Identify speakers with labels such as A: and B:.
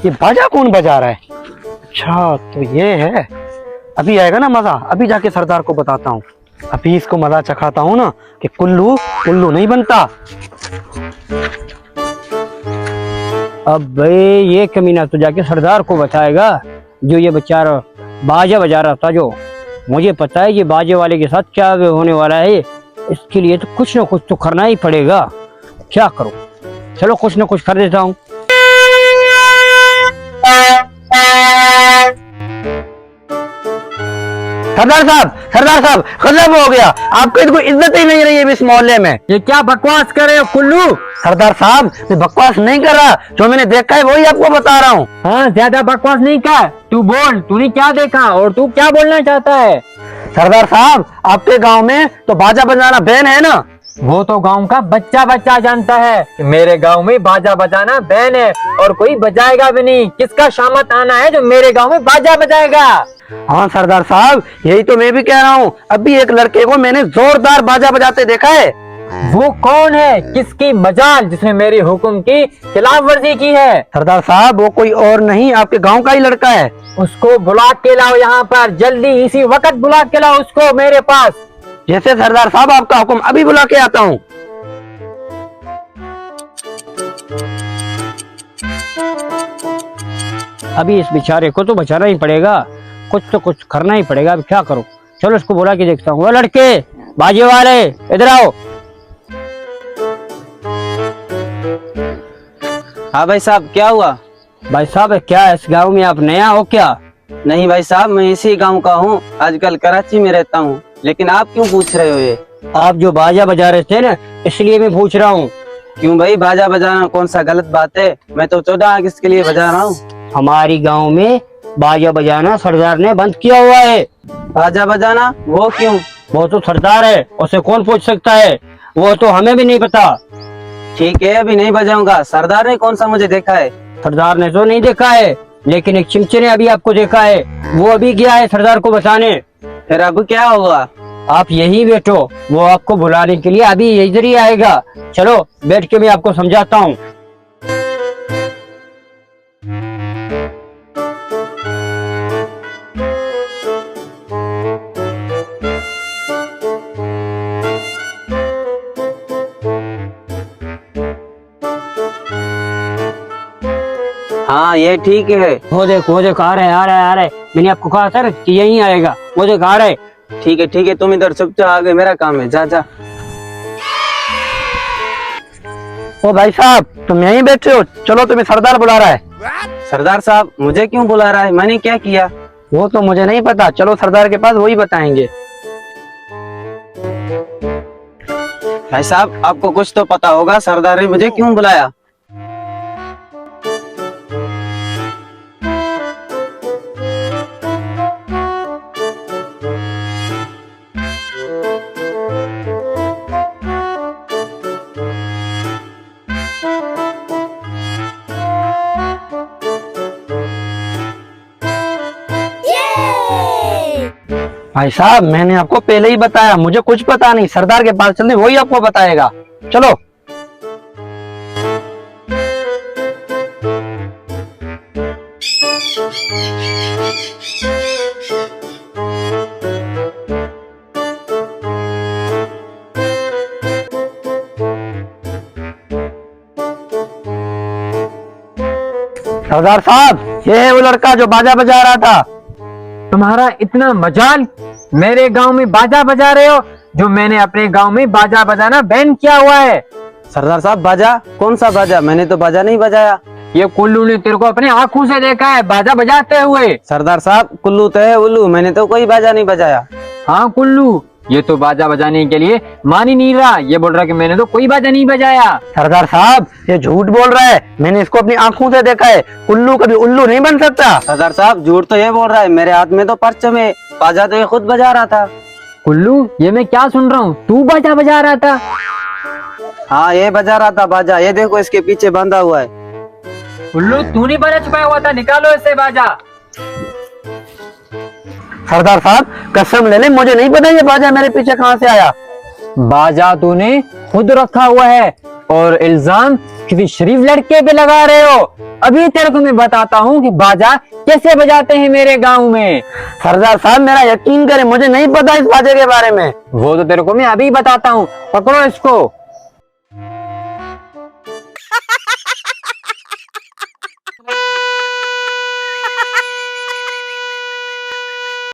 A: ये बाजा कौन बजा रहा है? अच्छा तो ये है, अभी आएगा ना मजा, अभी जाके सरदार को बताता हूँ। अभी इसको मजा चखाता हूँ ना कि कुल्लू कुल्लू नहीं बनता।
B: अब भाई ये कमीना तो जाके सरदार को बताएगा, जो ये बेचारा बाजा बजा रहा था। जो मुझे पता है ये बाजे वाले के साथ क्या होने वाला है, इसके लिए तो कुछ ना कुछ तो करना ही पड़ेगा। क्या करूं, चलो कुछ ना कुछ कर देता हूँ।
A: सरदार साहब गजब हो गया, आपको कोई इज्जत ही नहीं रही है इस मोहल्ले में।
B: ये क्या बकवास कर रहे हो कुल्लू?
A: सरदार साहब मैं बकवास नहीं कर रहा, जो मैंने देखा है वही आपको बता रहा हूँ।
B: हाँ ज्यादा बकवास नहीं कर, तू बोल तूने क्या देखा और तू क्या बोलना चाहता है?
A: सरदार साहब आपके गांव में तो बाजा बजाना बैन है ना?
B: वो तो गांव का बच्चा बच्चा जानता है कि मेरे गांव में बाजा बजाना बैन है और कोई बजाएगा भी नहीं। किसका शामत आना है जो मेरे गांव में बाजा बजाएगा?
A: हाँ सरदार साहब यही तो मैं भी कह रहा हूँ, अभी एक लड़के को मैंने जोरदार बाजा बजाते देखा है।
B: वो कौन है, किसकी मजाल जिसने मेरी हुक्म की खिलाफ वर्जी की है?
A: सरदार साहब वो कोई और नहीं आपके गांव का ही लड़का है।
B: उसको बुला के लाओ यहाँ पर, जल्दी इसी वक्त बुला के लाओ उसको मेरे पास।
A: जैसे सरदार साहब आपका हुक्म, अभी बुला के आता हूँ।
B: अभी इस बेचारे को तो बचाना ही पड़ेगा, कुछ तो कुछ करना ही पड़ेगा। अब क्या करूं, चलो इसको बुला के देखता हूँ। वो लड़के बाजे वाले इधर आओ।
C: हाँ भाई साहब क्या हुआ?
B: भाई साहब क्या इस गांव में आप नया हो क्या?
C: नहीं भाई साहब मैं इसी गांव का हूँ, आजकल कराची में रहता हूँ। लेकिन आप क्यों पूछ रहे हो ये?
B: आप जो बाजा बजा रहे थे ना, इसलिए मैं पूछ रहा हूँ।
C: क्यों भाई, बाजा बजाना कौन सा गलत बात है? मैं तो 14 अगस्त के लिए बजा रहा हूँ।
B: हमारी गांव में बाजा बजाना सरदार ने बंद किया हुआ है।
C: बाजा बजाना? वो क्यों?
B: वो तो सरदार है, उसे कौन पूछ सकता है, वो तो हमें भी नहीं पता।
C: ठीक है अभी नहीं बजाऊंगा। सरदार ने कौन सा मुझे देखा है?
B: सरदार ने तो नहीं देखा है, लेकिन एक चिमचे ने अभी आपको देखा है, वो अभी गया है सरदार को बताने।
C: फिर अब क्या होगा?
B: आप यही बैठो, वो आपको बुलाने के लिए अभी इधर ही आएगा। चलो बैठ के मैं आपको समझाता हूँ।
C: हाँ ये ठीक है।
B: वो देख आ रहे। मैंने आपको कहा था कि यही आएगा, वो देख आ रहे।
C: ठीक है तुम इधर चुपचाप आगे, मेरा काम है। जा जा।
A: ओ भाई साहब तुम यहीं बैठे हो, चलो तुम्हें सरदार बुला रहा है।
C: सरदार साहब मुझे क्यों बुला रहा है? मैंने क्या किया?
A: वो तो मुझे नहीं पता, चलो सरदार के पास, वही बताएंगे।
C: भाई साहब आपको कुछ तो पता होगा, सरदार ने मुझे क्यों बुलाया?
A: भाई साहब मैंने आपको पहले ही बताया, मुझे कुछ पता नहीं, सरदार के पास चलने वही आपको बताएगा। चलो। सरदार साहब ये है वो लड़का जो बाजा बजा रहा था।
B: तुम्हारा इतना मजाल, मेरे गांव में बाजा बजा रहे हो, जो मैंने अपने गांव में बाजा बजाना बैन किया हुआ है।
C: सरदार साहब बाजा? कौन सा बाजा? मैंने तो बाजा नहीं बजाया।
B: ये कुल्लू ने तेरे को अपने आंखों से देखा है बाजा बजाते हुए।
C: सरदार साहब कुल्लू तो है उल्लू, मैंने तो कोई बाजा नहीं बजाया।
B: हाँ कुल्लू, ये तो बाजा बजाने के लिए मान ही नहीं रहा, ये बोल रहा कि मैंने तो कोई बाजा नहीं बजाया।
A: सरदार साहब ये झूठ बोल रहा है, मैंने इसको अपनी आंखों से देखा है, कुल्लू कभी उल्लू नहीं बन सकता।
C: सरदार साहब झूठ तो ये बोल रहा है, मेरे हाथ में तो परचम है, बाजा तो ये खुद बजा रहा था।
B: कुल्लू ये मैं क्या सुन रहा हूँ, तू बाजा बजा रहा था?
C: हाँ ये बजा रहा था बाजा, ये देखो इसके पीछे बांधा हुआ है।
B: कुल्लू तू नहीं बाजा छुपाया हुआ था, निकालो इससे बाजा।
A: सरदार साहब कसम ले ले, मुझे नहीं पता ये बाजा मेरे पीछे कहाँ से आया।
B: बाजा तूने खुद रखा हुआ है और इल्जाम किसी शरीफ लड़के पे लगा रहे हो। अभी तेरे को मैं बताता हूँ कि बाजा कैसे बजाते हैं मेरे गांव में।
A: सरदार साहब मेरा यकीन करें, मुझे नहीं पता इस बाजे के बारे में।
B: वो तो तेरे को मैं अभी बताता हूँ, पकड़ो इसको।